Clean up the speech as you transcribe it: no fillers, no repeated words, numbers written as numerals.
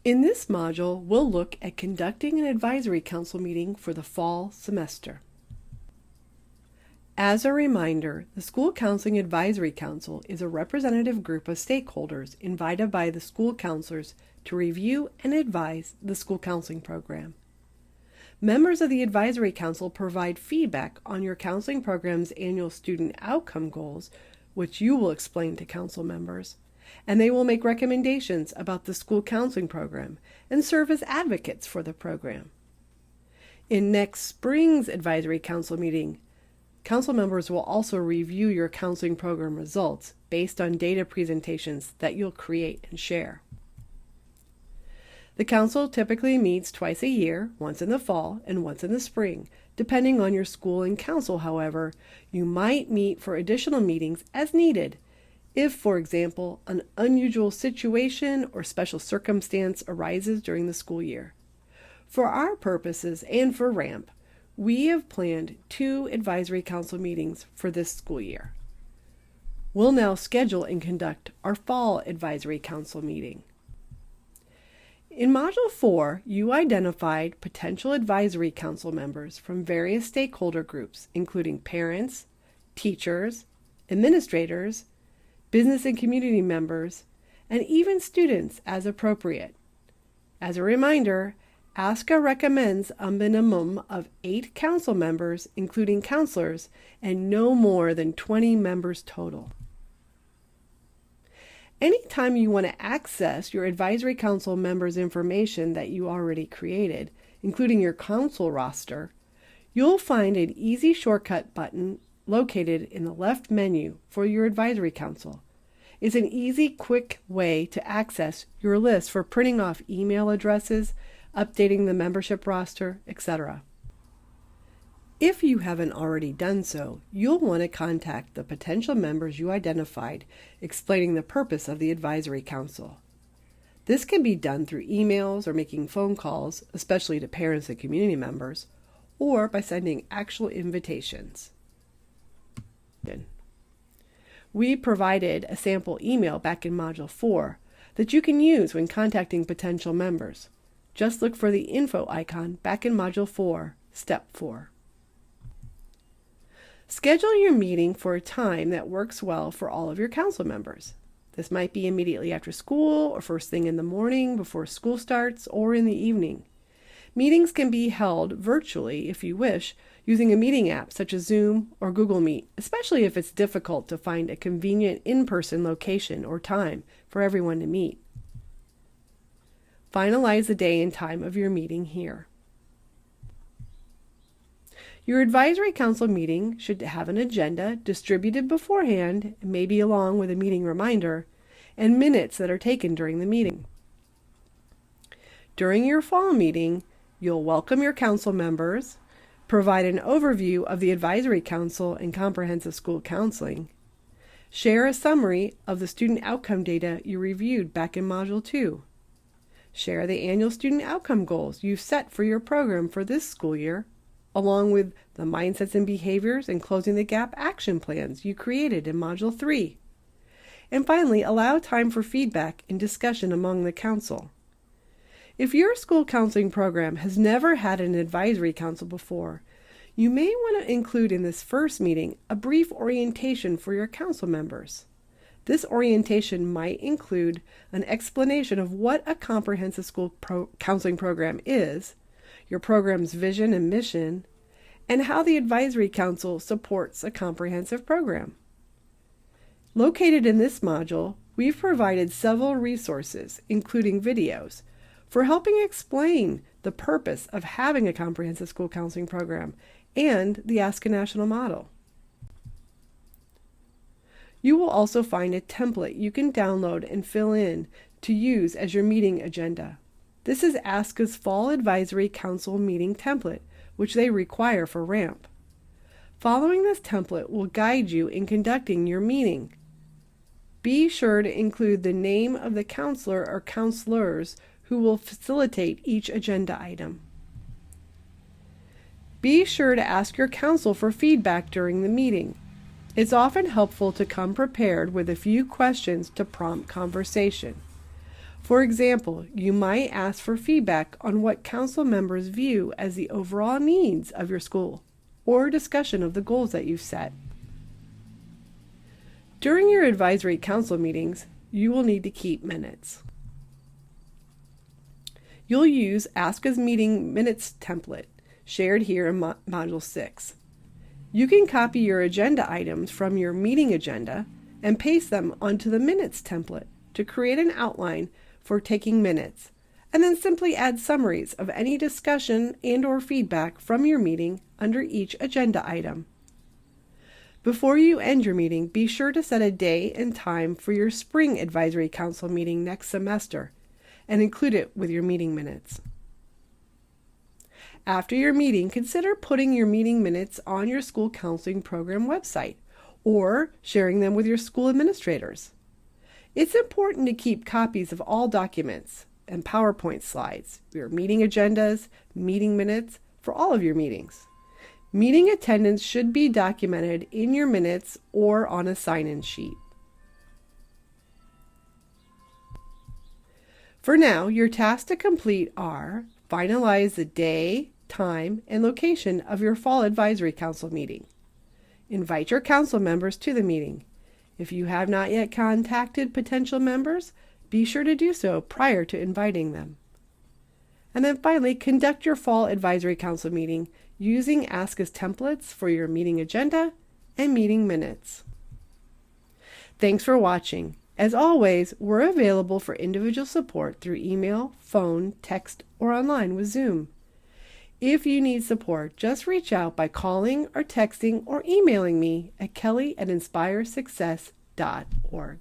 In this module, we'll look at conducting an advisory council meeting for the fall semester. As a reminder, the School Counseling Advisory Council is a representative group of stakeholders invited by the school counselors to review and advise the school counseling program. Members of the Advisory Council provide feedback on your counseling program's annual student outcome goals, which you will explain to council members, and they will make recommendations about the school counseling program and serve as advocates for the program. In next spring's Advisory Council meeting, council members will also review your counseling program results based on data presentations that you'll create and share. The council typically meets twice a year, once in the fall and once in the spring. Depending on your school and council, however, you might meet for additional meetings as needed if, for example, an unusual situation or special circumstance arises during the school year. For our purposes and for RAMP, we have planned 2 advisory council meetings for this school year. We'll now schedule and conduct our fall advisory council meeting. In Module 4, you identified potential advisory council members from various stakeholder groups, including parents, teachers, administrators, business and community members, and even students as appropriate. As a reminder, ASCA recommends a minimum of 8 council members, including counselors, and no more than 20 members total. Anytime you want to access your advisory council members' information that you already created, including your council roster, you'll find an easy shortcut button located in the left menu for your advisory council. It's an easy, quick way to access your list for printing off email addresses, updating the membership roster, etc. If you haven't already done so, you'll want to contact the potential members you identified, explaining the purpose of the advisory council. This can be done through emails or making phone calls, especially to parents and community members, or by sending actual invitations. We provided a sample email back in Module 4 that you can use when contacting potential members. Just look for the info icon back in Module 4, Step 4. Schedule your meeting for a time that works well for all of your council members. This might be immediately after school, or first thing in the morning before school starts, or in the evening. Meetings can be held virtually if you wish, using a meeting app such as Zoom or Google Meet, especially if it's difficult to find a convenient in-person location or time for everyone to meet. Finalize the day and time of your meeting here. Your advisory council meeting should have an agenda distributed beforehand, maybe along with a meeting reminder, and minutes that are taken during the meeting. During your fall meeting, you'll welcome your council members, provide an overview of the advisory council and comprehensive school counseling, share a summary of the student outcome data you reviewed back in Module 2, share the annual student outcome goals you've set for your program for this school year, along with the mindsets and behaviors and closing the gap action plans you created in Module 3. And finally, allow time for feedback and discussion among the council. If your school counseling program has never had an advisory council before, you may want to include in this first meeting a brief orientation for your council members. This orientation might include an explanation of what a comprehensive school counseling program is, your program's vision and mission, and how the advisory council supports a comprehensive program. Located in this module, we've provided several resources, including videos, for helping explain the purpose of having a comprehensive school counseling program and the ASCA National Model. You will also find a template you can download and fill in to use as your meeting agenda. This is ASCA's Fall Advisory Council meeting template, which they require for RAMP. Following this template will guide you in conducting your meeting. Be sure to include the name of the counselor or counselors who will facilitate each agenda item. Be sure to ask your counsel for feedback during the meeting. It's often helpful to come prepared with a few questions to prompt conversation. For example, you might ask for feedback on what council members view as the overall needs of your school, or discussion of the goals that you've set. During your advisory council meetings, you will need to keep minutes. You'll use Aska's meeting minutes template, shared here in Module 6. You can copy your agenda items from your meeting agenda and paste them onto the minutes template to create an outline for taking minutes, and then simply add summaries of any discussion and/or feedback from your meeting under each agenda item. Before you end your meeting, be sure to set a day and time for your spring advisory council meeting next semester and include it with your meeting minutes. After your meeting, consider putting your meeting minutes on your school counseling program website or sharing them with your school administrators. It's important to keep copies of all documents and PowerPoint slides, your meeting agendas, meeting minutes for all of your meetings. Meeting attendance should be documented in your minutes or on a sign-in sheet. For now, your tasks to complete are: finalize the day, time, and location of your fall advisory council meeting. Invite your council members to the meeting. If you have not yet contacted potential members, be sure to do so prior to inviting them. And then finally, conduct your fall advisory council meeting using Aska's templates for your meeting agenda and meeting minutes. Thanks for watching. As always, we're available for individual support through email, phone, text, or online with Zoom. If you need support, just reach out by calling or texting or emailing me at kelly@inspiresuccess.org.